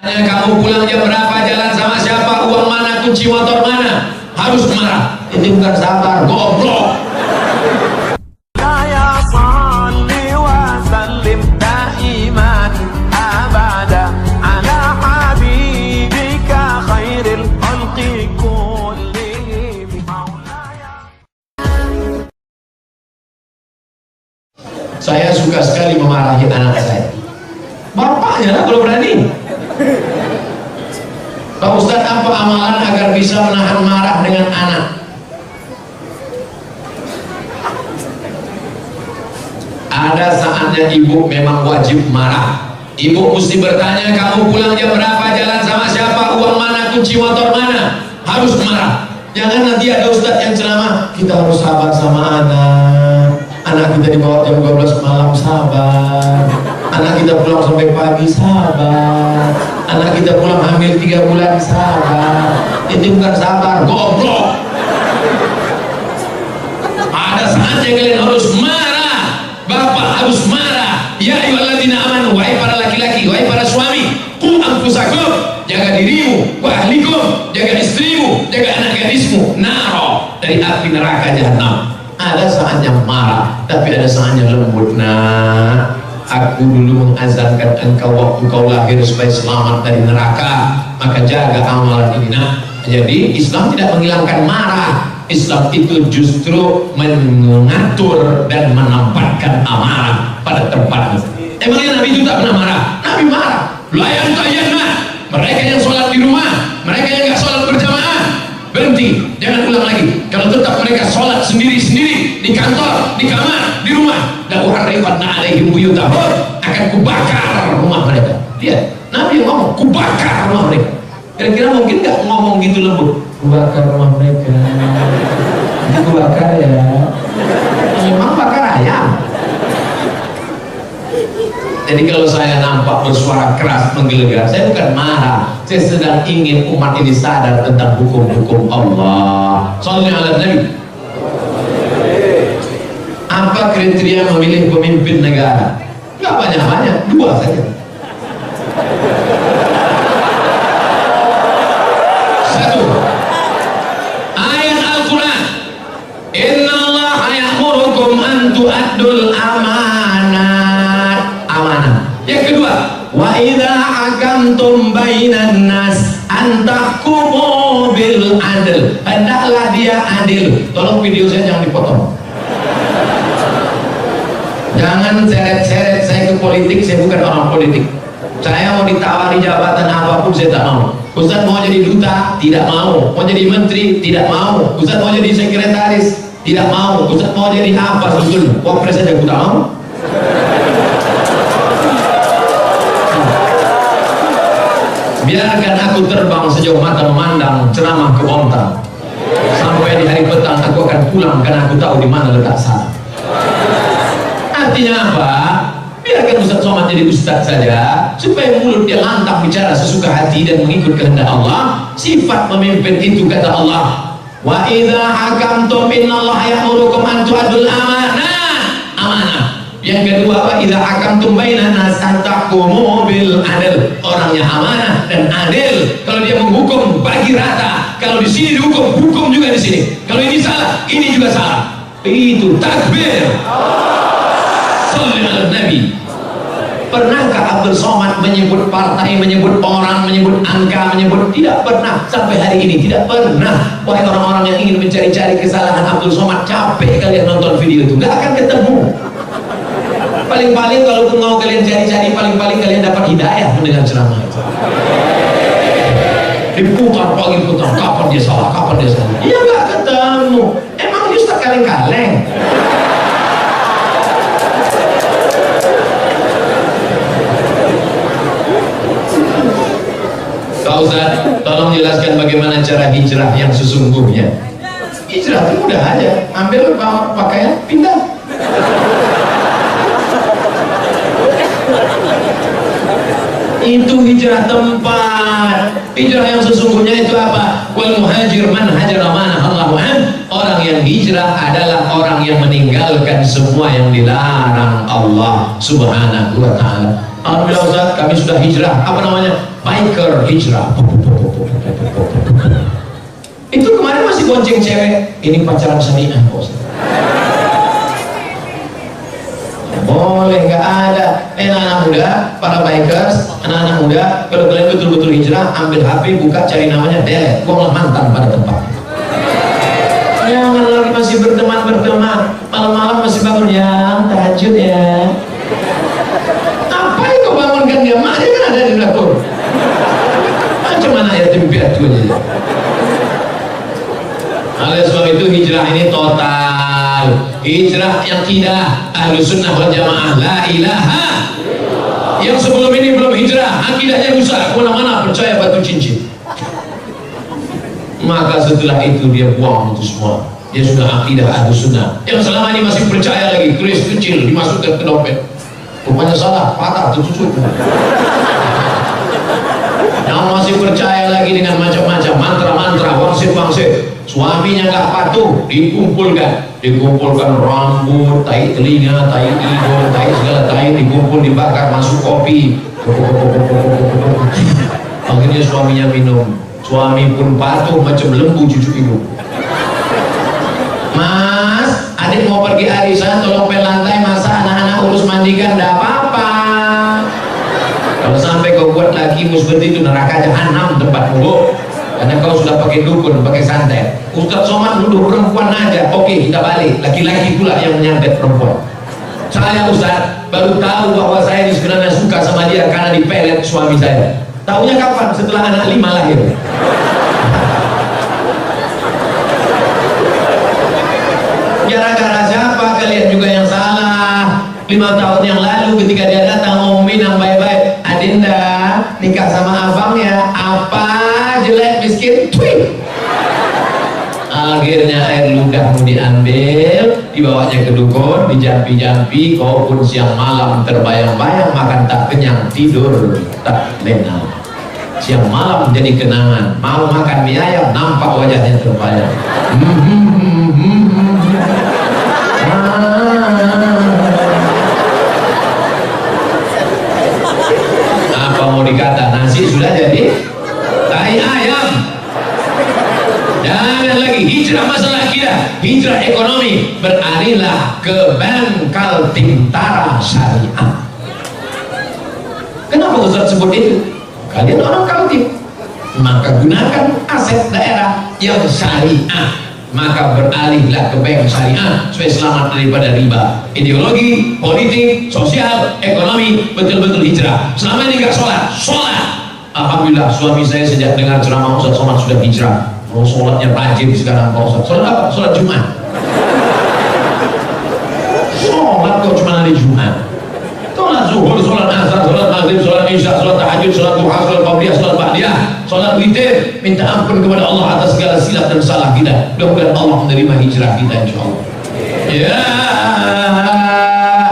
Kamu pulang jam berapa, jalan sama siapa, uang mana, kunci motor mana, harus marah. Ini bukan sabar, goblok. Saya suka sekali memarahi anak saya. Bapaknya lah kalau berani. Pak Ustadz, apa amalan agar bisa menahan marah dengan anak? Ada saatnya ibu memang wajib marah. Ibu mesti bertanya, kamu pulang jam berapa, jalan sama siapa, uang mana, kunci motor mana, harus marah. Jangan nanti ada ustadz yang ceramah, kita harus sabar sama anak kita dibawa jam 12 malam, sabar. Anak kita pulang sampai pagi, sabar. Anak kita pulang hamil 3 bulan, sabar. Ini bukan sabar, goblok. Ada saatnya kalian harus marah. Bapak harus marah. Ya ayyuhalladzina amanu, wahai para laki-laki, wahai para suami, qu anfusakum, jaga dirimu, wa ahlikum, jaga istrimu, jaga anak gadismu, naro, dari api neraka jahanam. Ada saatnya marah, tapi ada saatnya lembut. Nah, aku dulu mengazankan engkau waktu kau lahir supaya selamat dari neraka, maka jaga amalan ini. Nah, jadi Islam tidak menghilangkan marah. Islam itu justru mengatur dan menempatkan amarah pada tempatnya. Emangnya Nabi itu tak pernah marah? Nabi marah. Layan tayana, mereka yang sholat di rumah, mereka yang nggak sholat berjamaah, berhenti, jangan ulang lagi. Kalau tetap mereka sholat sendiri-sendiri di kantor, di kamar, di rumah, la uharriqanna alaihim buyutahum, akan kubakar rumah mereka. Lihat, Nabi yang ngomong, kubakar rumah mereka. Kira-kira mungkin nggak ngomong gitu lembut? Kubakar rumah mereka. Kubakar ya. Memang bakar ayam. Jadi kalau saya nampak bersuara keras menggelegar, saya bukan marah. Saya sedang ingin umat ini sadar tentang hukum-hukum Allah. Soalnya ala Nabi. Apa kriteria memilih pemimpin negara? Nggak banyak-banyak, 2 saja. Satu, ayat Al-Quran. Inna Allah ya'murukum an tu'addul amanat. Amanah. Yang kedua, wa idza hakamtum bainan nas an tahkumu bil adl. Hendaklah dia adil. Tolong video saya jangan dipotong. Jangan seret-seret saya ke politik, saya bukan orang politik. Saya mau ditawari jabatan apapun saya tak mau. Ustaz mau jadi duta, tidak mau. Mau jadi menteri, tidak mau. Ustaz mau jadi sekretaris, tidak mau. Ustaz mau jadi apa sebetulnya? Wapres saja aku tak mau. Biarkan aku terbang sejauh mata memandang, ceramah ke onta. Sampai di hari petang aku akan pulang karena aku tahu di mana letak sana. Artinya apa? Biarkan Ustaz Somad jadi ustaz saja, supaya mulut dia lantang bicara sesuka hati dan mengikut kehendak Allah. Sifat pemimpin itu kata Allah, wa idza hakamtum innallaha ya'murukum an tu'addul amanah. Amanah. Yang kedua, wa idza hakamtum bainan nas an tahkumu bil adl. Orangnya amanah dan adil. Kalau dia menghukum bagi rata. Kalau di sini dihukum, hukum juga di sini. Kalau ini salah, ini juga salah. Itu takbir. Shalli ala Nabi. Pernahkah Abdul Somad menyebut partai, menyebut orang, menyebut angka, menyebut? Tidak pernah sampai hari ini, tidak pernah. Wahai orang-orang yang ingin mencari-cari kesalahan Abdul Somad, capek kalian nonton video itu, nggak akan ketemu. Paling-paling kalau mau kalian cari-cari, paling-paling kalian dapat hidayah mendengar ceramah itu. Diputar pagi putar, kapan dia salah, kapan dia salah. Iya nggak ketemu. Emang dia Ustaz kaleng-kaleng. Pak Ustaz, tolong jelaskan bagaimana cara hijrah yang sesungguhnya. Hijrah itu mudah aja, ambil pakaian, pindah. Itu hijrah tempat. Hijrah yang sesungguhnya itu apa? Wal muhajir man hajara ma nahallahu an. Orang yang hijrah adalah orang yang meninggalkan semua yang dilarang Allah Subhanahu wa ta'ala. Alhamdulillah Ustaz, kami sudah hijrah. Apa namanya? Biker hijrah. Itu kemarin masih gonceng cewek. Ini pacaran syariah Ustaz. Boleh, nggak ada. Anak-anak muda, para bikers, anak-anak muda, kalau kalian betul-betul hijrah, ambil HP, buka, cari namanya, delete, buanglah mantan pada tempat. Jangan lagi masih berteman, malam-malam masih bangun ya, tahajud ya. Apa yang kau bangunkan dia? Maknya kan ada di dapur. Macam mana yatim piatu aja. Oleh sebab itu hijrah ini total. Hijrah yang tidak Ahlus Sunnah wal Jamaah, la ilaha. Yang sebelum ini belum hijrah, akidahnya rusak, kemana-mana percaya batu cincin. Maka setelah itu dia buang itu semua. Dia sudah akidah Ahlus Sunnah. Yang selama ini masih percaya lagi, keris kecil dimasukkan ke dompet. Rupanya salah, patah, tertusuk. Yang masih percaya lagi dengan macam-macam mantra-mantra, wangsit-wangsit. Suaminya nggak patuh, dikumpulkan rambut, tai telinga, tai hidung, tai segala tai dikumpul, dibakar, masuk kopi. Akhirnya suaminya minum. Suami pun patuh macam lembu cucu ibu. Mas, adik mau pergi arisan, tolong pel lantai, masa anak-anak urus mandikan, enggak apa-apa. Kalau sampai kau buat lagi seperti itu, neraka jahanam tempatmu. Karena kau sudah pakai dukun, pakai santet. Ustaz Somad nuduh perempuan aja. Oke, kita balik. Laki-laki pula yang menyantet perempuan. Saya Ustaz baru tahu bahwa saya ini sebenarnya suka sama dia karena dipelet suami saya. Taunya kapan? Setelah anak 5 lahir. Gara-gara siapa kalian juga yang salah? 5 tahun yang lalu ketika dia datang ngomongin yang baik-baik, Adinda nikah sama abang ya, apa jelek miskin, tweet. Akhirnya air ludahmu diambil, dibawanya ke dukun, dijampi-jampi, kau pun siang malam terbayang-bayang, makan tak kenyang, tidur tak lena. Siang malam jadi kenangan, mau makan mie ayam, nampak wajahnya terbayang. Apa mau dikata, nasi sudah jadi tai ayam. Jangan lagi hijrah masalah akidah, hijrah ekonomi, beralihlah ke Bangkal Tintara Syariah. Kenapa Ustaz sebut itu? Kalian orang Kaltim, maka gunakan aset daerah yang syariah, maka beralihlah ke bank syariah supaya selamat daripada riba. Ideologi, politik, sosial, ekonomi, betul-betul hijrah. Selama ini nggak sholat. Alhamdulillah suami saya sejak dengar ceramah Ustaz Somad sudah hijrah. Oh, sholatnya rajin sekarang Pak Ustaz. Sholat apa? Sholat Jumat. Sholat kok cuma hari Jumat. Sholat zuhur, sholat asar, sholat maghrib, sholat isya, sholat tahajud, sholat duha, sholat qabliyah, sholat ba'diyah, sholat witir. Minta ampun kepada Allah atas segala silap dan salah kita. Mudah-mudahan Allah menerima hijrah kita insyaallah. Ya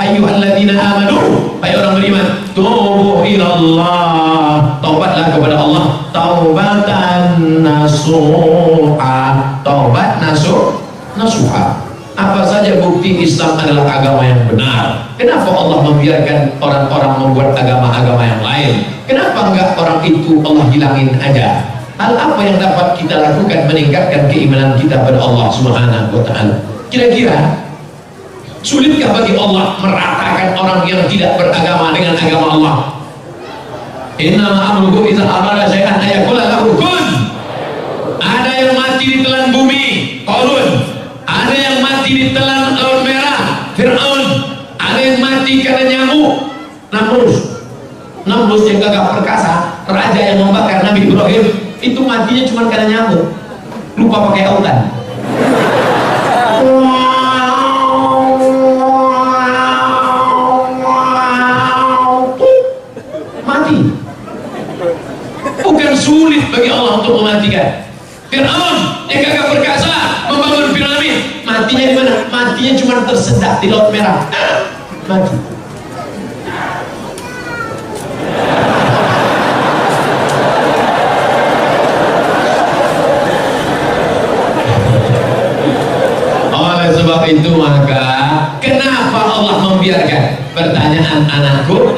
ayyuhalladzina amanu, hai orang beriman, tubu ilallah, taubatlah kepada Allah, taubatan nasuha, taubat nasuha. Apa saja bukti Islam adalah agama yang benar? Kenapa Allah membiarkan orang-orang membuat agama-agama yang lain? Kenapa enggak orang itu Allah hilangin aja? Hal apa yang dapat kita lakukan meningkatkan keimanan kita pada Allah Subhanahu wa ta'ala? Kira-kira sulitkah bagi Allah meratakan orang yang tidak beragama dengan agama Allah? Innama amruhu idza arada syai'an ayaqula lahu kun. Ada yang mati ditelan bumi, Qarun. Ada yang mati ditelan laut merah, Fir'aun. Ada yang mati karena nyamuk, Namrus yang gagah perkasa, raja yang membakar Nabi Ibrahim, itu matinya cuma karena nyamuk, lupa pakai autan. Mati. Bukan sulit bagi Allah untuk mematikan. Fir'aun yang gagah perkasa membangun piramid, matinya di mana? Matinya cuma tersedak di laut merah. Mati. Oleh sebab itu maka kenapa Allah membiarkan? Pertanyaan anakku,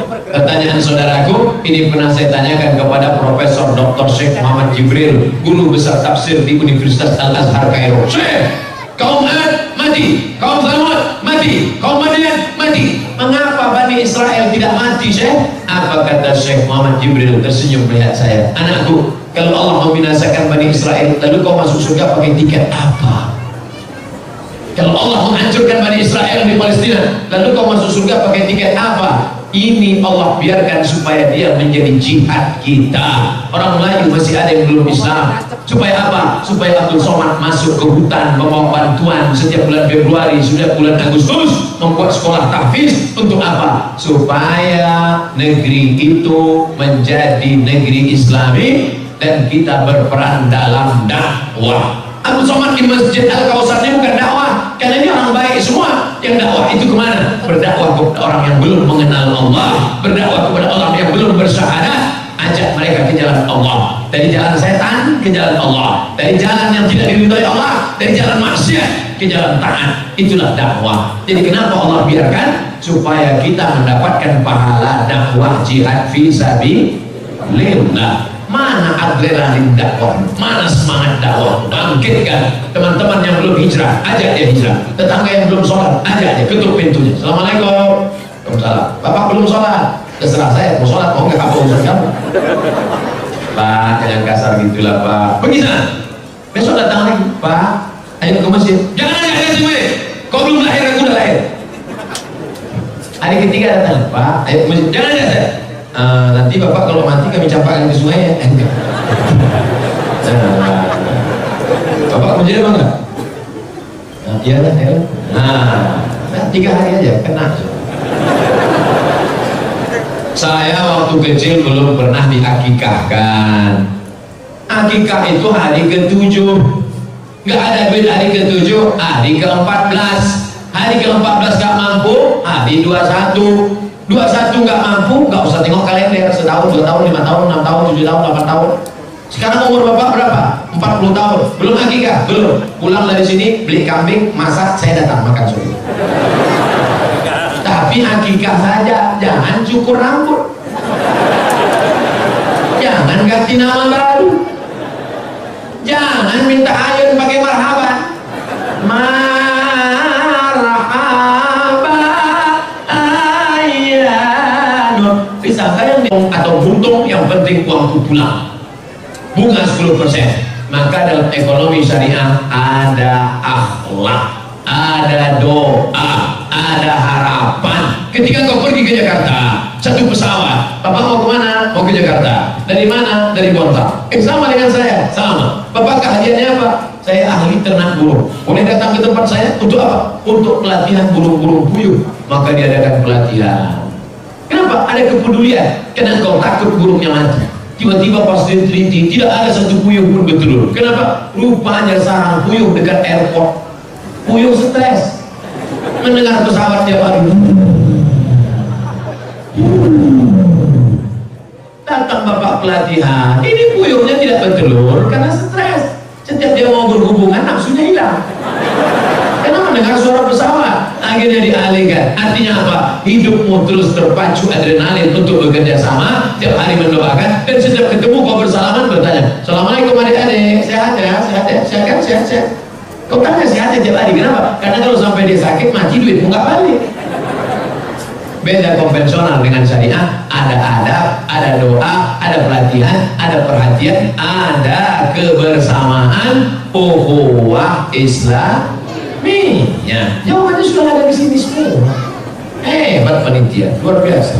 Pertanyaan saudaraku ini pernah saya tanyakan kepada Profesor Dr. Syekh Muhammad Jibril, guru besar tafsir di Universitas Al-Azhar Kairo. Syekh, kaum Ad mati, kaum Thamud mati, kaum Madian mati. Mengapa Bani Israel tidak mati, Syekh? Apa kata Syekh Muhammad Jibril tersenyum melihat saya? Anakku, kalau Allah membinasakan Bani Israel, lalu kau masuk surga pakai tiket apa? Kalau Allah menghancurkan Bani Israel di Palestina, lalu kau masuk surga pakai tiket apa? Ini Allah biarkan supaya dia menjadi jihad kita. Orang Melayu masih ada yang belum Islam. Supaya apa? Supaya Abdul Somad masuk ke hutan membawa bantuan setiap bulan Februari, sudah bulan Agustus membuat sekolah tahfiz. Untuk apa? Supaya negeri itu menjadi negeri Islami dan kita berperan dalam dakwah. Abdul Somad di Masjid Al-Kausar ini bukan dakwah, karena ini orang baik semua. Yang dakwah itu kemana? Berdakwah kepada orang yang belum mengenal Allah, berdakwah kepada orang yang belum bersyahadat. Ajak mereka ke jalan Allah, dari jalan setan ke jalan Allah, dari jalan yang tidak diridhoi Allah, dari jalan maksiat ke jalan taat. Itulah dakwah. Jadi kenapa Allah biarkan? Supaya kita mendapatkan pahala dakwah jihad fi sabilillah. Mana adrenalin dakwah, mana semangat dakwah? Bangkitkan teman-teman yang belum hijrah, ajak dia hijrah. Tetangga yang belum sholat, ajak dia, ketuk pintunya. Assalamualaikum. Waalaikumsalam. Bapak belum sholat? Terserah saya, mau sholat mau nggak, apa urusan kamu? Pak, jangan kasar gitulah Pak. Pergi sana. Besok datang lagi, Pak. Ayo ke masjid. Jangan ajak sih, kau belum lahir, aku udah lahir. Hari ketiga datang, Pak. Ayo ke masjid. Jangan ajak saya. Nanti Bapak kalau mati kami campakkan ke sungai ya. Enggak. Bapak menjadi apa enggak? Iya lah, ya. Nah, 3 hari aja kena. Saya waktu kecil belum pernah diakikahkan. Akikah itu hari ke-7. Nggak ada duit hari ke-7, hari ke-14. Hari ke-14 nggak mampu, hari 21. 21 nggak mampu, nggak usah tengok kalender, setahun, 2 tahun, 5 tahun, 6 tahun, 7 tahun, 8 tahun. Sekarang umur Bapak berapa? 40 tahun, belum akikah? Belum. Pulang dari sini, beli kambing, masak, saya datang makan sudah. Tapi akikah saja, jangan cukur rambut, jangan ganti nama baru, jangan minta ayun pakai marhaban. Pisangka yang atau buntung, yang penting uangku pulang. Bunga 10%. Maka dalam ekonomi syariah ada akhlak, ada doa, ada harapan. Ketika kau pergi ke Jakarta, satu pesawat, Bapak mau kemana? Mau ke Jakarta. Dari mana? Dari Bontang. Sama dengan saya, sama. Bapak hadiahnya apa? Saya ahli ternak burung. Boleh datang ke tempat saya untuk apa? Untuk pelatihan burung-burung puyuh. Maka diadakan pelatihan. Kenapa? Ada kepedulian. Karena kau takut burungnya mati. Tiba-tiba pas diteliti, tidak ada satu puyuh pun betul. Kenapa? Rupanya sarang puyuh dekat airport. Puyuh stres mendengar pesawat tiap hari. Datang bapak pelatihan, ini puyuhnya tidak bertelur karena stres. Setiap dia mau berhubungan, nafsunya hilang. Karena mendengar suara pesawat, akhirnya dialihkan. Artinya apa? Hidupmu terus terpacu adrenalin untuk bekerja sama, tiap hari mendoakan, dan setiap ketemu kau bersalaman bertanya, Assalamualaikum adik-adik, sehat ya, sehat ya, sehat kan, sehat, sehat. Kau tanya sehat ya tiap hari, kenapa? Karena kalau sampai dia sakit, mati duitmu nggak balik. Beda konvensional dengan syariah, ada adab, ada doa, ada pelatihan, ada perhatian, ada kebersamaan, ukhuwah Islamiyah. Jawabannya sudah ada di sini semua. Hebat panitia, luar biasa.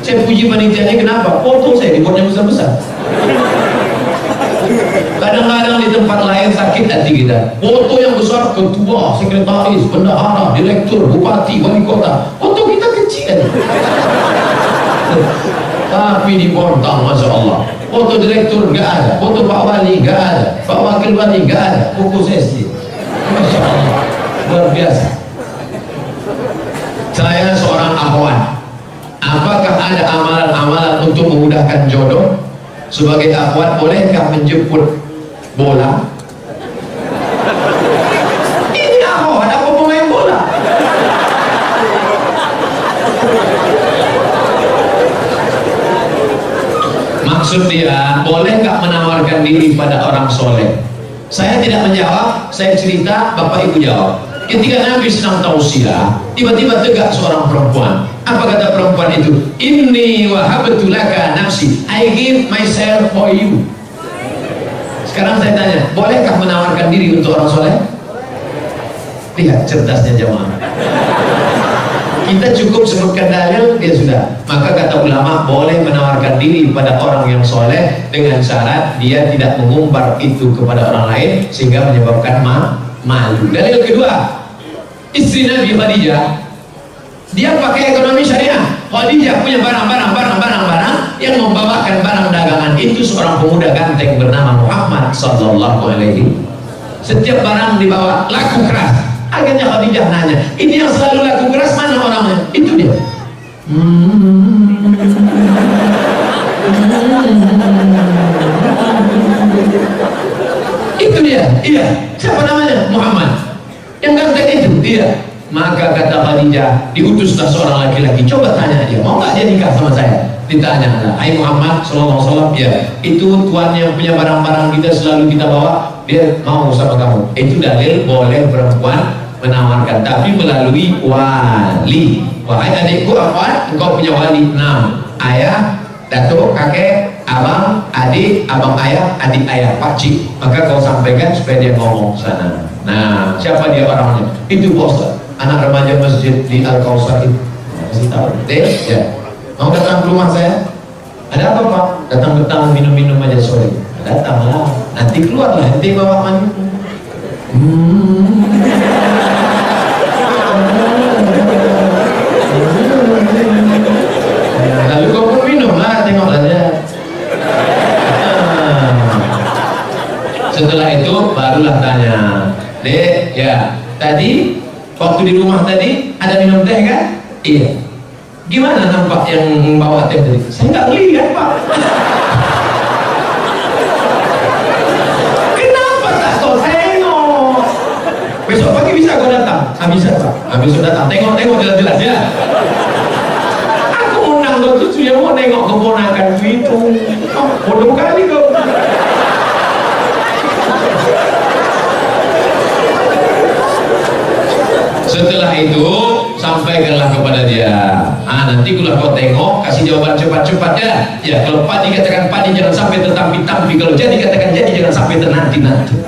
Saya puji panitianya, kenapa? Foto saya dibuatnya besar-besar. Kadang-kadang di tempat lain sakit hati kita. Foto yang besar, ketua, sekretaris, bendahara, direktur, bupati, wali kota. Foto kita kecil. Tapi di Bontang, Masya Allah, foto direktur nggak ada, foto Pak Wali nggak ada, Pak Wakil Wali nggak ada, buku sesi. Masya Allah, luar biasa. Saya seorang akhwat. Apakah ada amalan-amalan untuk memudahkan jodoh? Sebagai akhwat, bolehkah menjemput bola? Ini akhwat, apa pemain bola? Maksud dia, boleh nggak menawarkan diri pada orang soleh? Saya tidak menjawab, saya cerita, Bapak Ibu jawab. Ketika Nabi sedang tausiah, tiba-tiba tegak seorang perempuan. Apa kata perempuan itu? Inni wahabtu laka nafsi, I give myself for you. Sekarang saya tanya, bolehkah menawarkan diri untuk orang soleh? Lihat cerdasnya jemaah. Kita cukup sebutkan dalil, dia sudah. Maka kata ulama, boleh menawarkan diri pada orang yang soleh dengan syarat dia tidak mengumbar itu kepada orang lain sehingga menyebabkan malu. Dalil kedua, istri Nabi Khadijah, dia pakai ekonomi syariah. Khadijah punya barang yang membawakan barang dagangan itu seorang pemuda ganteng bernama Muhammad sallallahu alaihi. Setiap barang dibawa laku keras. Akhirnya Khadijah nanya, ini yang selalu laku keras mana orangnya? Itu dia. Itu dia, iya. Siapa namanya? Muhammad. Yang ganteng itu, iya. Maka kata Khadijah, diutuslah seorang laki-laki, coba tanya dia, mau nggak dia nikah sama saya? Ditanya, hai Muhammad sallallahu alaihi wasallam, ya, itu tuan yang punya barang-barang kita selalu kita bawa, dia mau sama kamu. Itu dalil boleh perempuan menawarkan, tapi melalui wali. Wahai adikku, apa? Engkau punya wali 6, ayah, datuk, kakek, abang, adik, abang ayah, adik ayah, pakcik. Maka kau sampaikan supaya dia ngomong sana. Nah, siapa dia orangnya? Itu bos, anak remaja masjid di Al-Kausar itu. Masih tahu? Deh, ya. Mau datang ke rumah saya? Ada apa Pak? Datang-datang minum-minum aja sore. Datanglah. Nanti keluarlah, nanti bawa mandi. Lalu kau pun minum lah, tengok saja. Setelah itu barulah tanya, Dek, ya, tadi waktu di rumah tadi ada minum teh kan? Iya. Gimana nampak yang membawa teh tadi? Saya nggak lihat Pak. Kenapa tak kau tengok? Besok pagi bisa kau datang? Bisa Pak. Besok datang. Tengok jelas-jelas ya. Aku undang kau tuh yang mau nengok keponakan itu. Oh, bodoh kali kau. Setelah itu sampaikanlah kepada dia. Nanti kalau kau tengok, kasih jawaban cepat-cepat ya. Ya, kalau padi katakan padi jangan sampai tertampi-tampi. Kalau jadi katakan jadi jangan sampai ternanti-nanti.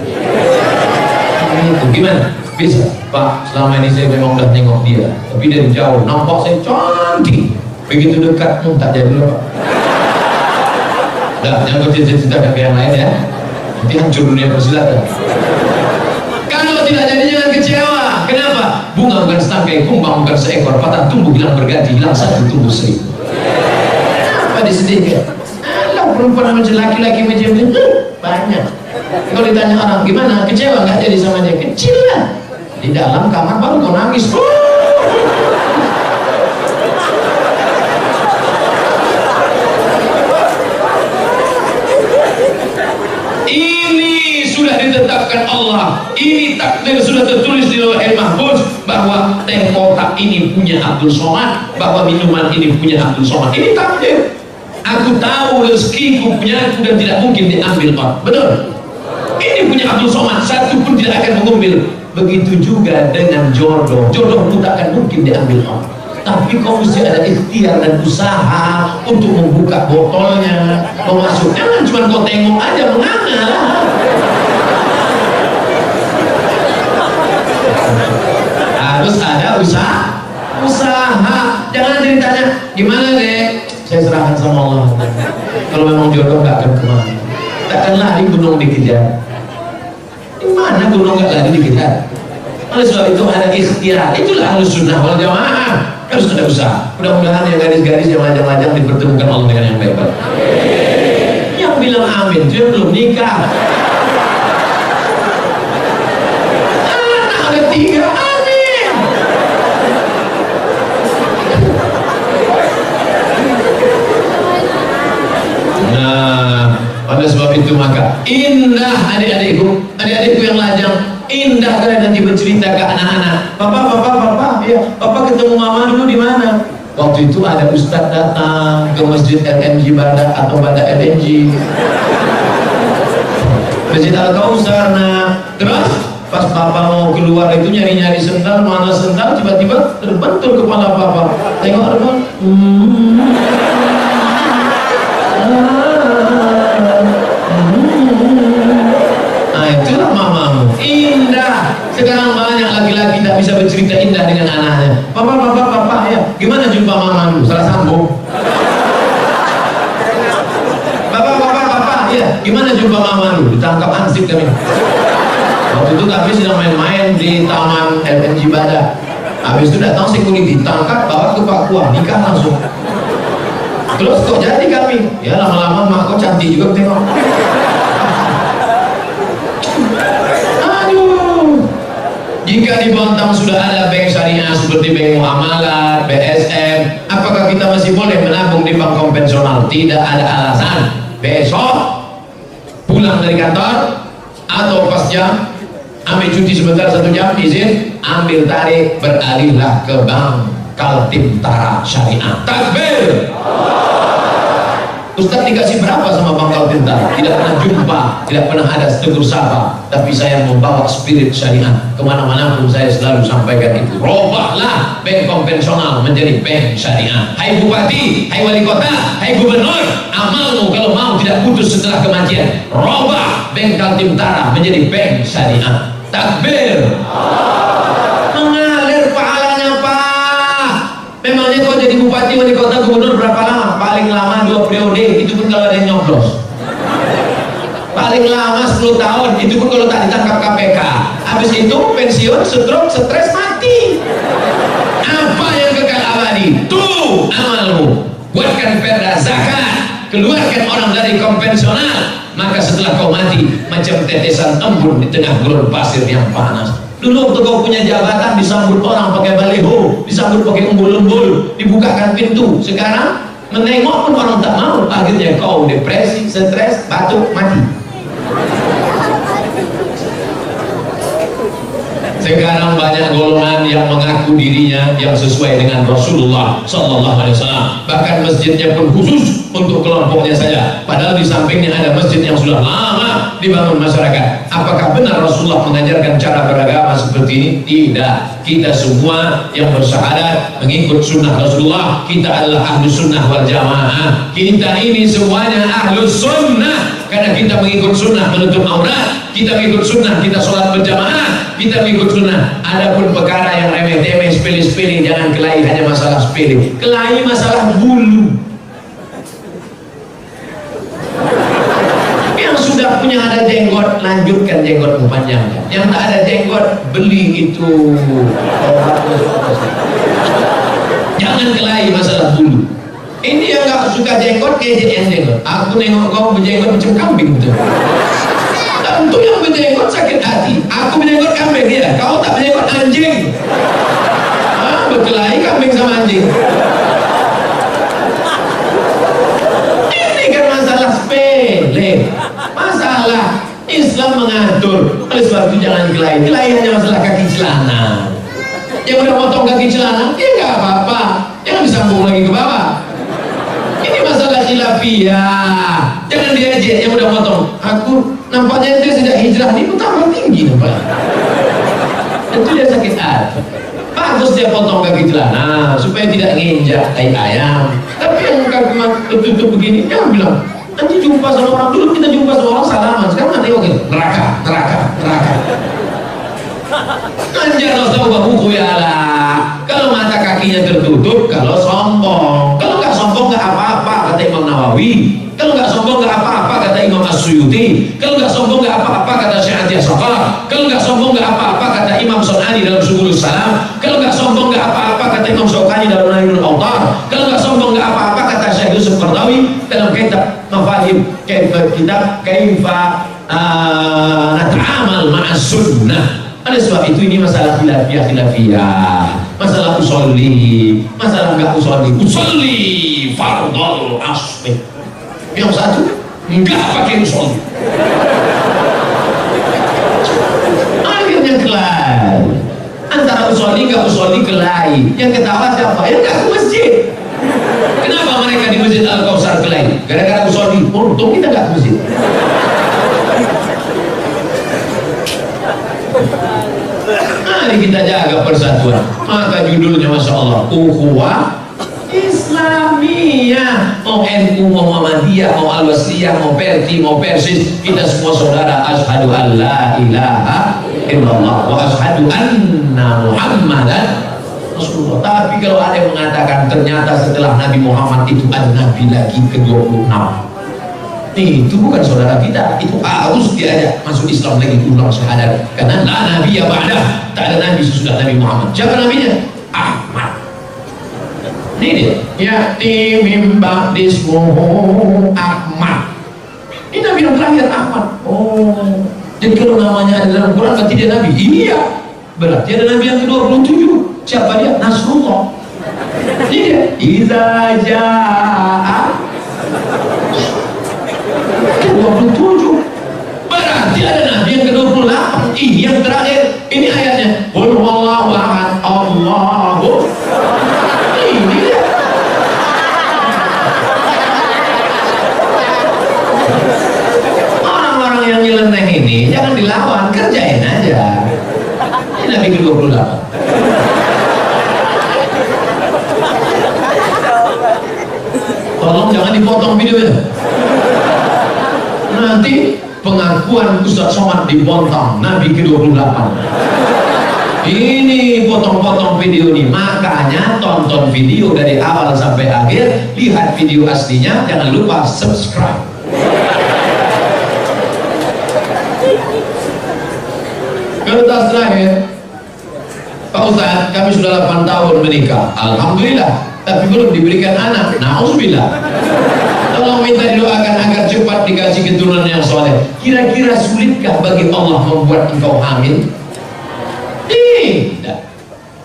Itu gimana? Bisa, Pak. Selama ini saya memang udah tengok dia, tapi dari jauh nampak saya cantik. Begitu dekat, tak jadi loh Pak. Dah, jangan kau cerita-ceritakan ke yang lain ya. Nanti hancur dunia persilatan. Kalau tidak jadi jangan kecewa. Kenapa? Bunga bukan setangkai, kumbang bukan seekor, patah tumbuh hilang berganti, hilang satu tumbuh 1000. Apa disedihkan? Alah, perempuan macam laki-laki macam ini banyak. Kalau ditanya orang gimana, kecewa nggak jadi sama dia? Kecil lah. Di dalam kamar baru kau nangis. Ini sudah ditetapkan Allah. Ini takdir sudah tertulis di Lauhul Mahfuz bahwa teh kotak ini punya Abdul Somad, bahwa minuman ini punya Abdul Somad. Ini takdir. Aku tahu rezekiku punya aku dan tidak mungkin diambil orang. Betul? Ini punya Abdul Somad, satu pun tidak akan mengambil. Begitu juga dengan jodoh. Jodohmu tak akan mungkin diambil orang. Tapi kau mesti ada ikhtiar dan usaha untuk membuka botolnya, memasuk. Jangan cuma kau tengok aja menganga lah. Harus ada usaha. Jangan ditanya gimana deh. Saya serahkan sama Allah. Kalau memang jodoh nggak akan kemana. Takkan lari gunung dikejar. Di mana gunung nggak lari dikejar? Oleh sebab itu ada ikhtiar. Itulah Ahlus Sunnah wal Jamaah. Harus ada usaha. Mudah-mudahan yang gadis-gadis yang lajang-lajang dipertemukan Allah dengan yang baik-baik. Yang bilang amin dia belum nikah. Anak ada 3, amin. Nah, pada sebab itu maka indah adik-adikku yang lajang. Indah kalian nanti bercerita ke anak-anak. Papa, ya, Papa ketemu Mama dulu di mana? Waktu itu ada ustadz datang ke masjid LNG Bada atau Bada LNG, Masjid Al-Kausar. Nah, terus pas papa mau keluar itu nyari-nyari sendal, mana sendal, tiba-tiba terbentur kepala papa. Tengok apa? Nah, itulah mamamu. Indah. Sekarang banyak laki-laki tak bisa bercerita indah dengan anaknya. Papa, ya. Gimana jumpa mamamu? Salah sambung. Papa, ya. Gimana jumpa mamamu? Ditangkap ansip kami. Waktu itu kami sedang main-main di taman LNG Bada. Habis itu datang security, tangkap, bawa ke Papua, nikah langsung. Terus kok jadi kami? Ya lama-lama mak kok cantik juga tengok. Aduh. Jika di Bontang sudah ada bank syariah seperti bank muamalat, BSM, apakah kita masih boleh menabung di bank konvensional? Tidak ada alasan. Besok pulang dari kantor atau pas jam, ambil cuti sebentar 1 jam, izin, ambil tarik, beralihlah ke bank Kaltim-Tara Syariah. Takbir. Ustaz dikasih berapa sama Bang Kaltim-Tara? Tidak pernah jumpa, tidak pernah ada tegur sapa, tapi saya membawa spirit syariah kemana-mana pun saya selalu sampaikan itu. Robahlah bank konvensional menjadi bank syariah. Hai bupati, hai wali kota, hai gubernur, amalmu kalau mau tidak putus setelah kematian. Robah bank Kaltim-Tara menjadi bank syariah. Takbir. Mengalir pahalanya Pak. Memangnya kau jadi bupati, wali kota, gubernur berapa lama? Paling lama 2 periode, itu pun kalau ada yang nyoblos. Paling lama 10 tahun, itu pun kalau tak ditangkap KPK. Habis itu pensiun, stroke, stres, mati. Apa yang kekal abadi? Tuh amalmu. Buatkan perda zakat, keluarkan orang dari konvensional. Maka setelah kau mati, macam tetesan embun di tengah gurun pasir yang panas. Dulu waktu kau punya jabatan disambut orang pakai baliho, disambut pakai umbul-umbul, dibukakan pintu. Sekarang menengok pun orang tak mau. Akhirnya kau depresi, stres, batuk, mati. Sekarang banyak golongan yang mengaku dirinya yang sesuai dengan Rasulullah Sallallahu Alaihi Wasallam. Bahkan masjidnya pun khusus untuk kelompoknya saja. Padahal di sampingnya ada masjid yang sudah lama dibangun masyarakat. Apakah benar Rasulullah mengajarkan cara beragama seperti ini? Tidak. Kita semua yang bersyahadat mengikut sunnah Rasulullah, kita adalah ahlu sunnah wal jamaah. Kita ini semuanya ahlu sunnah. Karena kita mengikut sunnah menutup aurat, kita mengikut sunnah, kita sholat berjamaah, kita mengikut sunnah. Adapun perkara yang remeh-temeh, sepele-sepele, jangan kelahi hanya masalah sepele. Kelahi masalah bulu. Yang sudah punya ada jenggot, lanjutkan jenggotmu panjang. Yang tak ada jenggot, beli itu obat. Jangan kelahi masalah bulu. Ini yang gak suka jenggot, gadget yang jenggot. Aku nengok kau berjenggot macam kambing betul. Tentu yang berjenggot sakit hati. Aku berjenggot kambing dia, kau tak berjenggot anjing. Berkelahi kambing sama anjing. Ini kan masalah sepele. Masalah Islam mengatur. Oleh sebab itu jangan kelahi. Kelahi hanya masalah kaki celana. Yang udah potong kaki celana, ya gak apa-apa. Jangan disambung lagi ke bawah. Ini masalah khilafiyah. Jangan diejek yang udah potong. Aku nampaknya itu sejak hijrah ini tambah tinggi nampaknya. Itu dia sakit hati. Bagus dia potong kaki celana supaya tidak nginjak tai ayam. Tapi yang kaki tutup begini, jangan bilang nanti jumpa sama orang. Dulu kita jumpa sama orang salaman, sekarang nanti oke, neraka. Anjar tahu buku ya lah. Kalau mata kakinya tertutup, kalau sombong. Kalau nggak sombong nggak apa-apa kata Imam Nawawi. Kalau nggak sombong nggak apa-apa kata Imam As-Suyuti. Kalau nggak sombong nggak apa-apa kata Syekh Atiyah Saqaf. Kalau nggak sombong nggak apa-apa kata Imam Sunani dalam Subulus Salam. Kalau nggak sombong nggak apa-apa kata Imam Syaukani dalam Nailul Awtar. Kalau nggak sombong nggak apa-apa kata Syekh Yusuf Qardawi dalam kitab Mafahim kitab Kaifa Nata'amal Ma'as Sunnah. Oleh sebab itu ini masalah khilafiyah, masalah usolli, masalah enggak usolli fardhul asli. Yang satu enggak pakai usolli. Akhirnya kelar antara nggak usolli kelahi. Yang ketawa siapa? Yang nggak ke masjid. Kenapa mereka di Masjid Al-Kausar kelahi? Gara-gara usolli. Untung kita nggak ke masjid. Mari kita jaga persatuan. Maka judulnya Masya Allah, Ukhuwah Islamiyah. Mau NU, mau Muhammadiyah, mau Al-Wasliyah, mau Perti, mau Persis, kita semua saudara. Asyhadu an la ilaha illallah wa asyhadu anna Muhammadan Rasulullah. Tapi kalau ada yang mengatakan ternyata setelah Nabi Muhammad itu ada Nabi lagi ke-26, itu bukan saudara kita, itu harus diajak masuk Islam lagi, ulang syahadat, karena la nabi ya ba'dah, tak ada nabi sesudah Nabi Muhammad. Siapa nabinya? Ahmad. Ini dia, ya'ti min ba'di ismuhu Ahmad. Ini nabi yang terakhir, Ahmad. Oh, jadi kalau namanya ada dalam Quran berarti dia nabi? Iya, berarti ada nabi yang ke-27. Siapa dia? Nasrullah. Ini dia, idza ja'a 27, berarti ada nabi yang ke-28. Ini yang terakhir. Ini ayatnya, qul huwallahu ahad Allahu. Ini dia. Orang-orang yang nyeleneh ini jangan dilawan, kerjain aja. Ini nabi ke-28. Tolong jangan dipotong videonya. Nanti pengakuan Ustaz Somad dipotong Nabi ke-28. Ini potong-potong video ini. Makanya tonton video dari awal sampai akhir, lihat video aslinya, jangan lupa subscribe. Kertas terakhir, Pak Ustaz, kami sudah 8 tahun menikah, alhamdulillah, tapi belum diberikan anak. Nauzubillah. Tolong minta didoakan agar cepat dikasih keturunan yang soleh. Kira-kira sulitkah bagi Allah membuat engkau hamil? Tidak.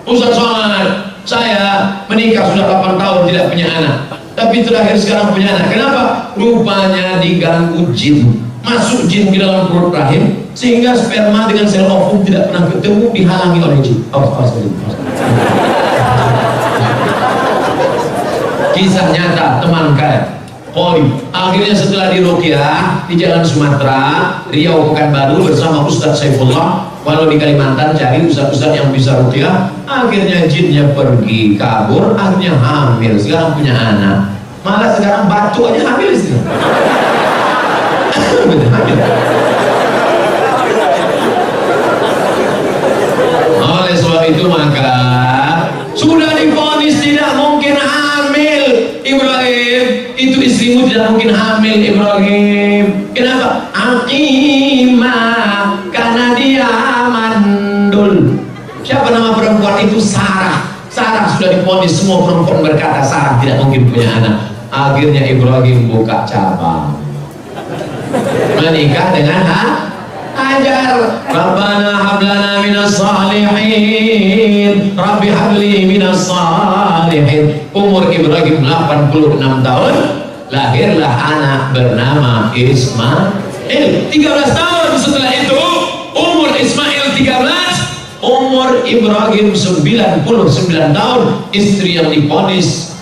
Ustaz Somad, saya menikah sudah 8 tahun tidak punya anak, tapi terakhir sekarang punya anak. Kenapa? Rupanya diganggu jin. Masuk jin ke dalam perut rahim, sehingga sperma dengan sel ovum tidak pernah ketemu, dihalangi oleh jin. Kisah nyata teman kalian. Akhirnya setelah diruqyah di Jalan Sumatera, Riau, Pekanbaru bersama Ustaz Saifullah, walau di Kalimantan cari ustaz-ustaz yang bisa ruqyah, akhirnya jinnya pergi kabur, akhirnya hamil, sekarang punya anak. Malah sekarang batu aja hamil istri. Oleh sebab itu maka sudah divonis tidak mungkin hamil Ibrahim, itu istrimu tidak mungkin hamil Ibrahim. Kenapa? Aqimah, karena dia mandul. Siapa nama perempuan itu? Sarah. Sarah sudah divonis, semua perempuan berkata Sarah tidak mungkin punya anak. Akhirnya Ibrahim buka cabang, menikah dengan Hajar. Rabbana hablana minas salihin, Rabbi habli minas salihin. Umur Ibrahim 86 tahun, lahirlah anak bernama Ismail. 13 tahun setelah itu umur Ismail 13, umur Ibrahim 99 tahun, istri yang divonis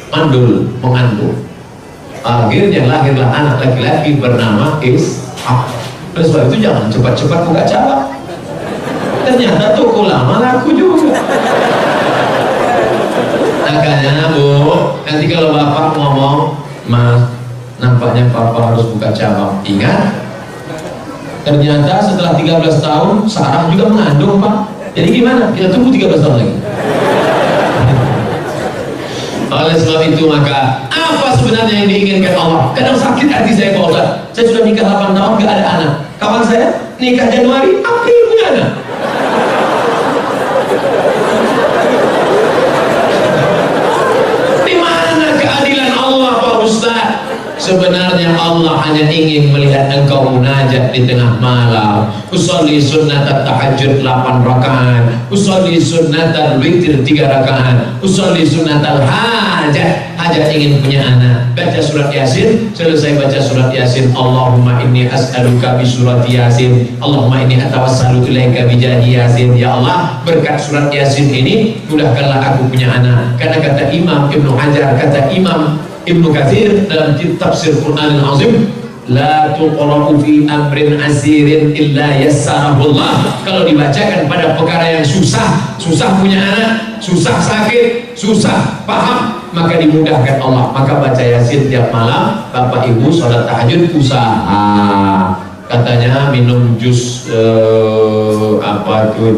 mandul, mengandung. Akhirnya lahirlah anak laki-laki bernama Ishak. Oleh sebab itu jangan cepat-cepat buka cabang. Ternyata toko lama laku juga. Makanya Bu, nanti kalau bapak ngomong, Mas, nampaknya papa harus buka cabang, ingat, ternyata setelah 13 tahun Sarah juga mengandung Pak. Jadi gimana? Kita tunggu 13 tahun lagi. Oleh sebab itu maka apa sebenarnya yang diinginkan Allah? Kadang sakit hati saya Pak Ustaz, saya sudah nikah 8 tahun gak ada anak. Kawan saya nikah Januari, April punya anak. Di mana keadilan Allah Pak Ustaz? Sebenarnya Allah hanya ingin melihat engkau munajat di tengah malam. Usolli sunnatat tahajud 8 rakaat, usolli sunnatal witir 3 rakaat, usolli sunnatal hajat. Hajat ingin punya anak, baca surat Yasin, selesai baca surat Yasin, Allahumma inni as'aluka bi surat Yasin, Allahumma inni atawassalu ilaika bi jahi Yasin. Ya Allah, berkat surat Yasin ini mudahkanlah aku punya anak. Karena kata Imam Ibnu Hajar, kata Imam Ibnu Katsir dalam tafsir Quran Al-Azim, la tuqra'u fi amrin asirin illa yassarahullah. Kalau dibacakan pada perkara yang susah, susah punya anak, susah sakit, susah paham, maka dimudahkan Allah. Maka baca Yasin tiap malam. Bapak Ibu sholat tahajud usaha. Katanya minum jus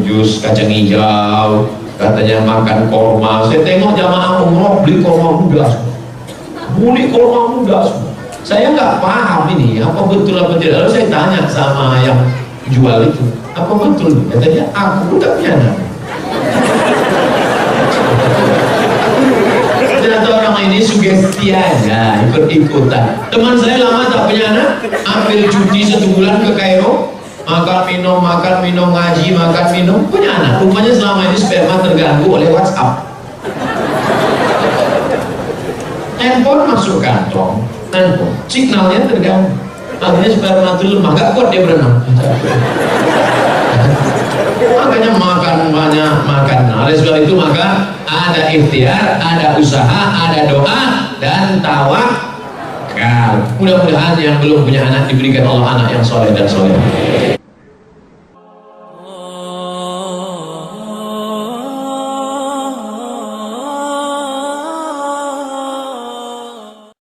jus kacang hijau. Katanya makan korma. Saya tengok jamaah umroh beli korma muda, beli korma muda. Saya nggak paham ini apa betul apa tidak. Lalu saya tanya sama yang jual itu, apa betul? Katanya aku udah punya anak. Ternyata orang ini sugesti aja, ikut-ikutan. Teman saya lama tak punya anak, ambil cuti 1 bulan ke Kairo, makan minum ngaji, makan minum, punya anak. Rupanya selama ini sperma terganggu oleh WhatsApp. Handphone masuk kantong, handphone signalnya terganggu, akhirnya sperma itu lemah, gak kuat dia berenang. Makanya makan banyak, makan. Oleh sebab itu maka ada ikhtiar, ada usaha, ada doa dan tawakal. Mudah-mudahan yang belum punya anak diberikan Allah anak yang soleh dan soleh.